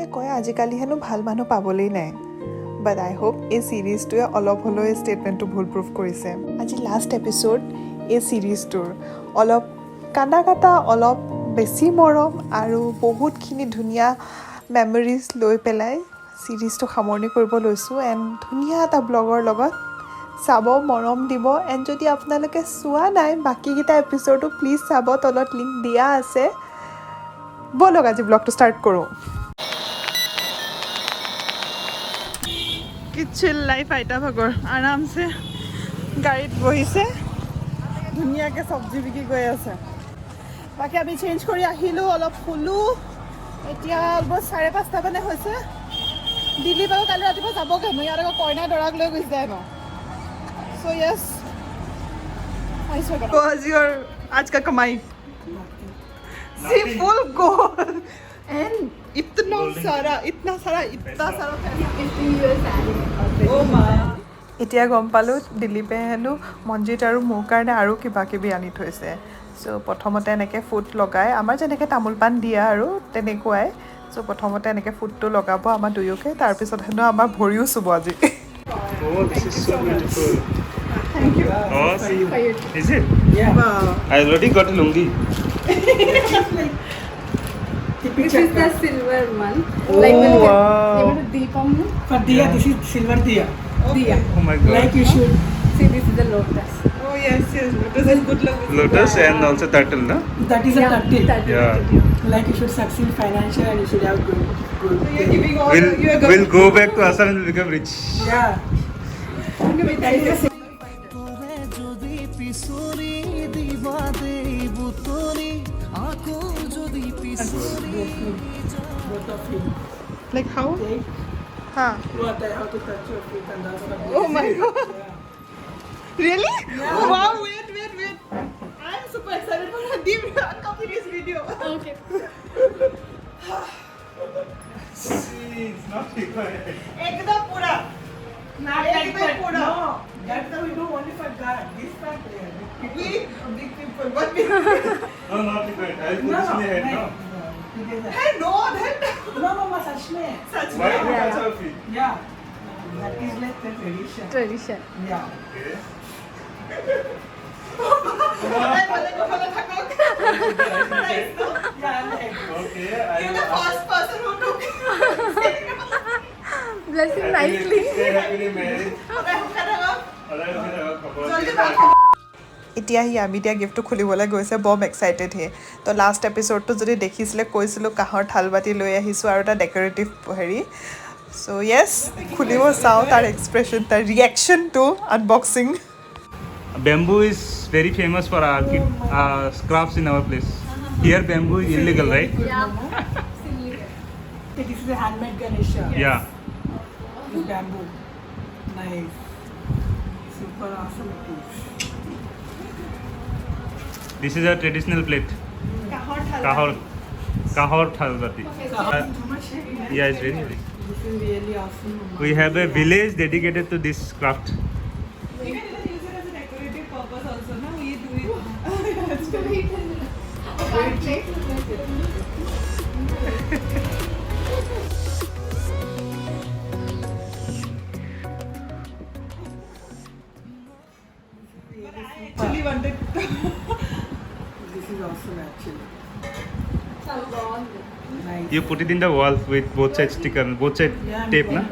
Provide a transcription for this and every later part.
মানুহে কয় আজিকালি হেনো ভাল মানুহ পাবলেই নাই বাট আই হোপ এই ছিৰিজটোৱে অলপ হ'লেও এই ষ্টেটমেণ্টটো ভুল প্ৰুভ কৰিছে আজি লাষ্ট এপিছ'ড এই ছিৰিজটোৰ অলপ কান্দা কাটা অলপ বেছি মৰম আৰু বহুতখিনি ধুনীয়া মেমৰিজ লৈ পেলাই ছিৰিজটো সামৰণি কৰিব লৈছোঁ এণ্ড ধুনীয়া এটা ব্লগৰ লগত চাব মৰম দিব এণ্ড যদি আপোনালোকে চোৱা নাই বাকীকেইটা এপিছ'ডো প্লিজ চাব তলত লিংক দিয়া আছে ব'লক আজি ব্লগটো ষ্টাৰ্ট কৰোঁ কি চিল লাইফ আইতা ভাগৰ আৰামছে গাড়ীত বহিছে ধুনীয়াকৈ চব্জি বিক্ৰী গৈ আছে বাকী আমি চেঞ্জ কৰি আহিলোঁ অলপ শুলোঁ এতিয়া অলমষ্ট 5:30 মানে হৈছে দিল্লী বাৰু কালি ৰাতিপুৱা যাবগৈ মই ইয়াত আকৌ কইনা দৰাক লৈ গুচি যায় ন চ' য়েছ আজি और आज का कमाई सी फुल गोल एंड इतना सारा এতিয়া গম পালোঁ দিলীপে হেনো মনজিত আৰু মোৰ কাৰণে আৰু কিবা কিবি আনি থৈছে চ' প্ৰথমতে এনেকৈ ফুট লগাই আমাৰ যেনেকৈ তামোল পাণ দিয়া আৰু তেনেকুৱাই চ' প্ৰথমতে এনেকৈ ফুটটো লগাব আমাৰ দুয়োকে তাৰপিছত হেনো আমাৰ ভৰিও চুব আজি Oh, this is so beautiful. Thank you. Oh, is it? Yeah. Wow. I already got a lungi. This is the silver one. Oh, like when wow. you know deepam. For diya, this is silver diya. Diya. Oh my god. Like you should. See, this is the lotus. Oh yes, lotus is good luck. Lotus and also turtle, no? That is a turtle. Yeah. Like you should succeed financially and you should have good. So you're giving all We'll go back to Assam and become rich. Yeah. Both of you. Like how? Take Huh. water, how to touch your feet and that's what. Oh my god. Yeah. Really? Yeah. Oh, wow, wait. I'm super excited for a deep copy this video. Okay. See, it's not required. Ekdam pura. Not like Ekdam that. pura. No. That's how we do only for God. This part there. We big people. What big No, not required. I'll put this in the head now. Hey, no, that. No, such में. Such Why way. do you touch our feet? Yeah. That is like the tradition. Tradition. Yeah. Okay. Hey, wala ko pala takot. Nice, no? Yeah, like. Okay, You're the first person who took it. Bless him nicely. Stay happily married. Okay, Joldi এতিয়া সি আমি দিয়া গিফ্টটো খুলিবলৈ গৈছে বম excited হি তো last এপিছ'ডটো যদি দেখিছিলে কৈছিলোঁ কাঁহৰ থাল বাতি লৈ আহিছোঁ আৰু এটা ডেকৰেটিভ হেৰি চ' য়েছ খুলিব চাওঁ তাৰ এক্সপ্ৰেশ্যন তাৰ ৰিয়েকশ্যনটো unboxing Bamboo is very famous for our crafts in our place. Here bamboo is illegal, right? Yeah. This is a handmade Ganesha. Yeah. With bamboo. Nice. Super awesome it is. This is a traditional plate. Kahor thalbati. Yeah, it's very heavy. This is really awesome. We have a village dedicated to this craft. Actually wanted This is awesome actually. Nice. You put it in the wall with both sides sticker, both side Yeah, tape, na? I'm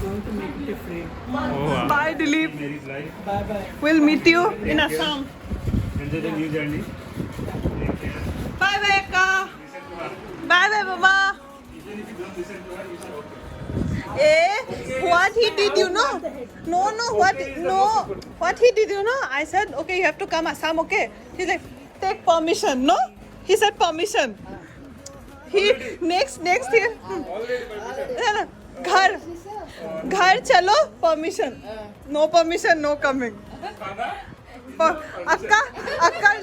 going to make it a frame. Oh, wow. Bye Dilip. Mary's life. Bye bye. We'll meet you in Assam. Enjoy the new journey. Bye bye Akka. Listen to her. Bye bye Mama. Even if you don't listen to her, you say okay. What he did, you know? No, what he did, you know? I said, okay, you have to come Assam, okay? He's like, take permission, no? He said permission. He next here. Ghar chalo, permission. No permission, no coming. Akka,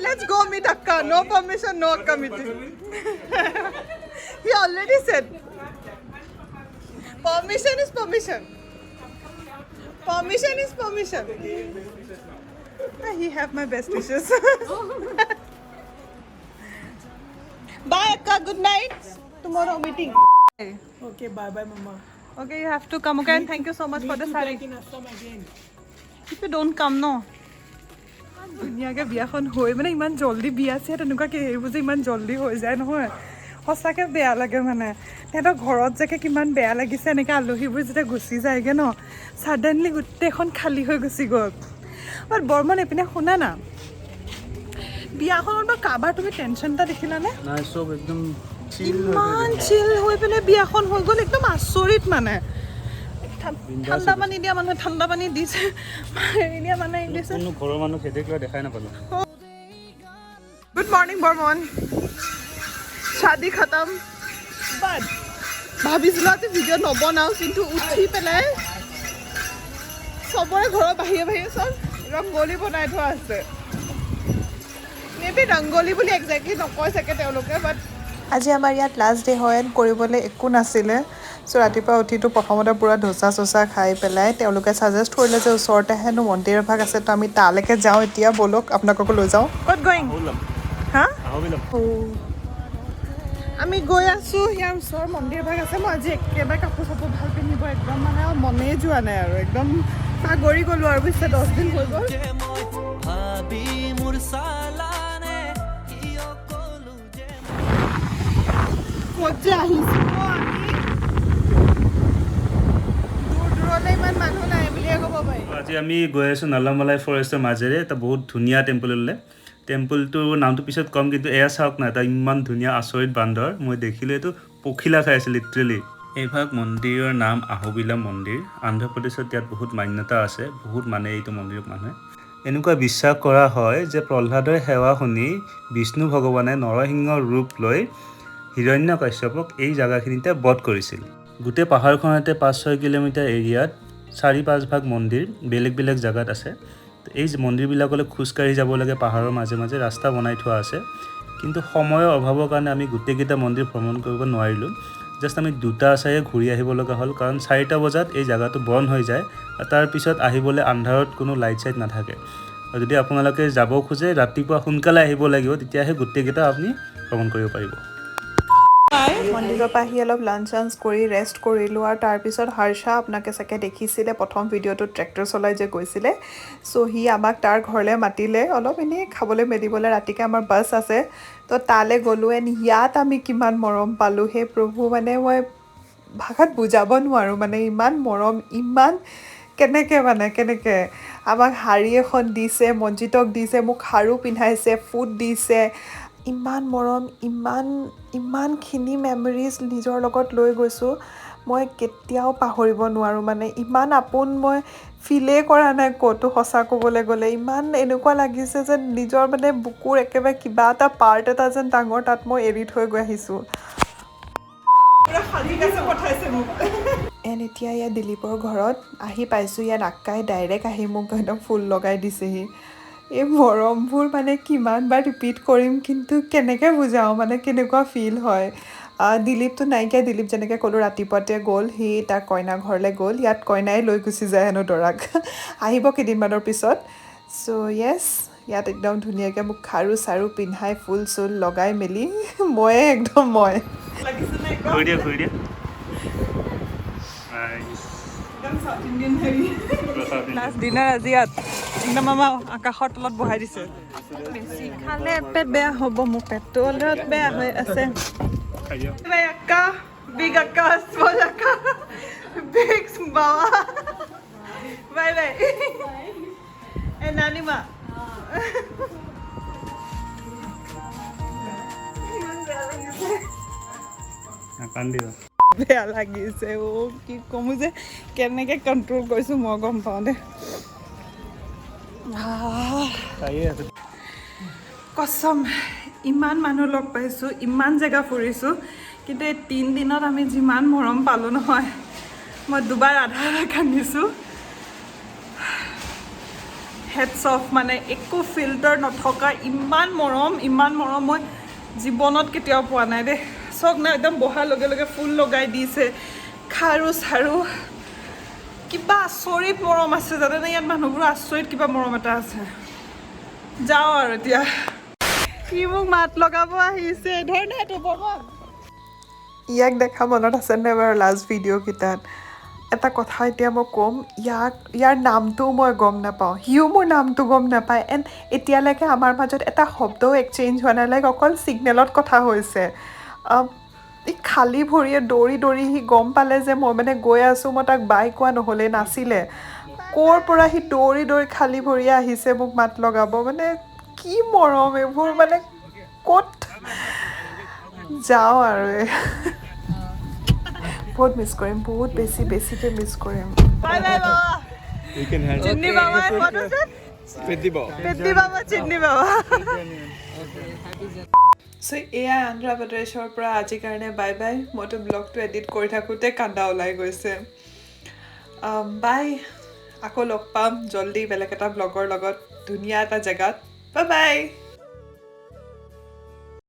let's go meet Akka. No permission, no Akka meeting. He already said. Permission is permission. Permission is permission. He have my best wishes. Bye Akka, good night. Tomorrow meeting. Okay, bye bye, Mama. Okay, you have to come. Okay, and thank you so much for the sari. Back in Assam again. If you don't come, no. ধুনীয়াকৈ বিয়াখন হৈ মানে ইমান জল্দি বিয়া আছে তেনেকুৱাকৈ সেইবোৰ যে ইমান জল্দি হৈ যায় নহয় সঁচাকৈ বেয়া লাগে মানে সিহঁতৰ ঘৰত যাকে কিমান বেয়া লাগিছে এনেকৈ আলহীবোৰ যেতিয়া গুচি যায়গৈ ন ছাডেনলি গোটেইখন খালী হৈ গুচি গ'ল বাট বৰ্মন এইপিনে শুনা না বিয়াখনত বা কাৰোবাৰ তুমি টেনশ্যন এটা দেখিলানে নাই চব একদম ইমান চিল হৈ পিনে বিয়াখন হৈ গ'ল একদম আচৰিত মানে ঠাণ্ডা পানী দিয়া মানুহে ঠাণ্ডা পানী দিছে হেৰি দিয়া মানুহে দিছে কোনো ঘৰৰ মানুহ খেতি কৰা দেখাই নাপালোঁ গুড মৰ্ণিং বৰ্মন শাদি খতম বাট ভাবিছিলোঁ আজি ভিডিঅ' নবনাওঁ কিন্তু উঠি পেলাই চবৰে ঘৰৰ বাহিৰে বাহিৰে চব ৰংগলী বনাই থোৱা আছে মেবি ৰংগলী বুলি একজেক্টলি নকয় চাগে তেওঁলোকে বাট আজি আমাৰ ইয়াত লাষ্ট ডে হয় কৰিবলৈ একো নাছিলে চ' ৰাতিপুৱা উঠিতো প্ৰথমতে পূৰা ধোচা চোচা খাই পেলাই তেওঁলোকে ছাজেষ্ট কৰিলে যে ওচৰতে হেনো মন্দিৰ এভাগ আছে তো আমি তালৈকে যাওঁ এতিয়া ব'লক আপোনালোককো লৈ যাওঁ ক'ত গ'য়িং হা আমি গৈ আছোঁ ইয়াৰ ওচৰৰ মন্দিৰ এভাগ আছে মই আজি একেবাৰে কাপোৰ চাপোৰ ভাল পিন্ধিব একদম মানে মনেই যোৱা নাই আৰু একদম পাগৰি গ'লোঁ আৰু বুজিছে 10 দিন হৈ গ'ল ক'ত যে আহিছোঁ ইমান মানুহ নাই বুলিয়ে ক'ব পাৰি আজি আমি গৈ আছোঁ নলমলাই ফৰেষ্টৰ মাজেৰে এটা বহুত ধুনীয়া টেম্পললৈ টেম্পলটোৰ নামটো পিছত কম কিন্তু এয়া চাওক না এটা ইমান ধুনীয়া আচৰিত বান্দৰ মই দেখিলোঁ এইটো পখিলা খাই আছে লিটাৰেলি এইভাগ মন্দিৰৰ নাম আহোবিলা মন্দিৰ অন্ধ্ৰপ্ৰদেশত ইয়াত বহুত মান্যতা আছে বহুত মানে এইটো মন্দিৰক মানুহে এনেকুৱা বিশ্বাস কৰা হয় যে প্ৰহ্লাদৰ সেৱা শুনি বিষ্ণু ভগৱানে নৰসিংহৰ ৰূপ লৈ হিৰণ্যকশ্যপক এই জাগাখিনিতে বধ কৰিছিল গোটেই পাহাৰখনতে 5-6 কিলোমিটাৰ এৰিয়াত 4-5 ভাগ মন্দিৰ বেলেগ বেলেগ জাগাত আছে এই মন্দিৰবিলাকলৈ খোজকাঢ়ি যাব লাগে পাহাৰৰ মাজে মাজে ৰাস্তা বনাই থোৱা আছে কিন্তু সময়ৰ অভাৱৰ কাৰণে আমি গোটেইকেইটা মন্দিৰ ভ্ৰমণ কৰিব নোৱাৰিলোঁ জাষ্ট আমি দুটা চাইয়ে ঘূৰি আহিব লগা হ'ল কাৰণ 4টা বজাত এই জাগাটো বন্ধ হৈ যায় আৰু তাৰপিছত আহিবলৈ আন্ধাৰত কোনো লাইট চাইট নাথাকে আৰু যদি আপোনালোকে যাব খোজে ৰাতিপুৱা সোনকালে আহিব লাগিব তেতিয়াহে গোটেইকেইটা আপুনি ভ্ৰমণ কৰিব পাৰিব মন্দিৰৰ পৰা আহি অলপ লাঞ্চ চাঞ্চ কৰি ৰেষ্ট কৰিলোঁ আৰু তাৰপিছত হৰ্ষা আপোনাকে চাগে দেখিছিলে প্ৰথম ভিডিঅ'টোত ট্ৰেক্টৰ চলাই যে গৈছিলে চ' সি আমাক তাৰ ঘৰলৈ মাতিলে অলপ এনেই খাবলৈ মেলিবলৈ ৰাতিকৈ আমাৰ বাছ আছে তো তালৈ গ'লোঁ এণ্ড ইয়াত আমি কিমান মৰম পালোঁ সেই প্ৰভু মানে মই ভাষাত বুজাব নোৱাৰোঁ মানে ইমান মৰম ইমান কেনেকৈ আমাক শাৰী এখন দিছে মঞ্জিতক দিছে মোক খাৰু পিন্ধাইছে ফুড দিছে ইমান মৰম ইমানখিনি মেমৰিজ নিজৰ লগত লৈ গৈছোঁ মই কেতিয়াও পাহৰিব নোৱাৰোঁ মানে ইমান আপোন মই ফিলেই কৰা নাই ক'তো সঁচা ক'বলৈ গ'লে ইমান এনেকুৱা লাগিছে যে নিজৰ মানে বুকুৰ একেবাৰে কিবা এটা পাৰ্ট এটা যেন ডাঙৰ তাত মই এৰি থৈ গৈ আহিছোঁ এণ্ড এতিয়া ইয়াত দিলীপৰ ঘৰত আহি পাইছোঁ ইয়াত আক্কাই ডাইৰেক্ট আহি মোক একদম ফুল লগাই দিছেহি এই মৰমবোৰ মানে কিমানবাৰ ৰিপিট কৰিম কিন্তু কেনেকৈ বুজাওঁ মানে কেনেকুৱা ফিল হয় দিলীপটো নাইকিয়া দিলীপ যেনেকৈ ক'লোঁ ৰাতিপুৱাতে গ'ল সি তাৰ কইনা ঘৰলৈ গ'ল ইয়াত কইনাই লৈ গুচি যায় হেনো দৰাক আহিব কেইদিনমানৰ পিছত চ' য়েছ ইয়াত একদম ধুনীয়াকৈ মোক খাৰু চাৰু পিন্ধাই ফুল চুল লগাই মেলি ময়ে একদম মই লাষ্ট ডিনাৰ আজি ইয়াত একদম আমাৰ আকাশৰ তলত বহাই দিছে বেছি খালে পেট বেয়া হ'ব মোৰ পেটটো অলপ বেয়া হৈ আছে বাই আক্কা বিগ আক্কা স্মল আক্কা বিগ বাবা বাই বাই এ নানিমা বেয়া লাগিছে কি ক'ম যে কেনেকৈ কণ্ট্ৰল কৰিছোঁ মই গম পাওঁ দে কচম ইমান মানুহ লগ পাইছোঁ ইমান জেগা ফুৰিছোঁ কিন্তু এই 3 দিনত আমি যিমান মৰম পালোঁ নহয় মই দুবাৰ আধা কান্দিছোঁ হেডছ অফ মানে একো ফিল্টাৰ নথকা ইমান মৰম মই জীৱনত কেতিয়াও পোৱা নাই দেই চক না একদম বহাৰ লগে লগে ফুল লগাই দিছে খাৰু চাৰু কিবা আচৰিত মৰম আছে জানেনে ইয়াত মানুহবোৰ আচৰিত কিবা মৰম এটা আছে যাওঁ আৰু এতিয়া সি মোক মাত লগাব আহিছে ধৰ নাই তো বৰ্মন ইয়াক দেখা মনত আছেনে বাৰু লাষ্ট ভিডিঅ'কেইটাত এটা কথা এতিয়া মই ক'ম ইয়াৰ নামটোও মই গম নাপাওঁ সিও মোৰ নামটো গম নাপায় এণ্ড এতিয়ালৈকে আমাৰ মাজত এটা শব্দও এক্সচেঞ্জ হোৱা নাই লাইক অকল ছিগনেলত কথা হৈছে এই খালী ভৰিয়ে দৌৰি দৌৰি সি গম পালে যে মই মানে গৈ আছোঁ মই তাক বাই কোৱা নহ'লে নাছিলে ক'ৰ পৰা সি দৌৰি দৌৰি খালী ভৰিয়ে আহিছে মোক মাত লগাব মানে কি মৰম এইবোৰ মানে ক'ত যাওঁ আৰু বহুত মিছ কৰিম বহুত বেছিকৈ মিছ কৰিম বাই বাই বাবা চিন্নি বাবা পেটি বাবা চিন্নি বাবা চ' এয়া অন্ধ্ৰপ্ৰদেশৰ পৰা আজিৰ কাৰণে বাই বাই মইতো ব্লগটো এডিট কৰি থাকোঁতে কান্দা ওলাই গৈছে বাই আকৌ লগ পাম জল্দি বেলেগ এটা ব্লগৰ লগত ধুনীয়া এটা জেগাত বাই বাই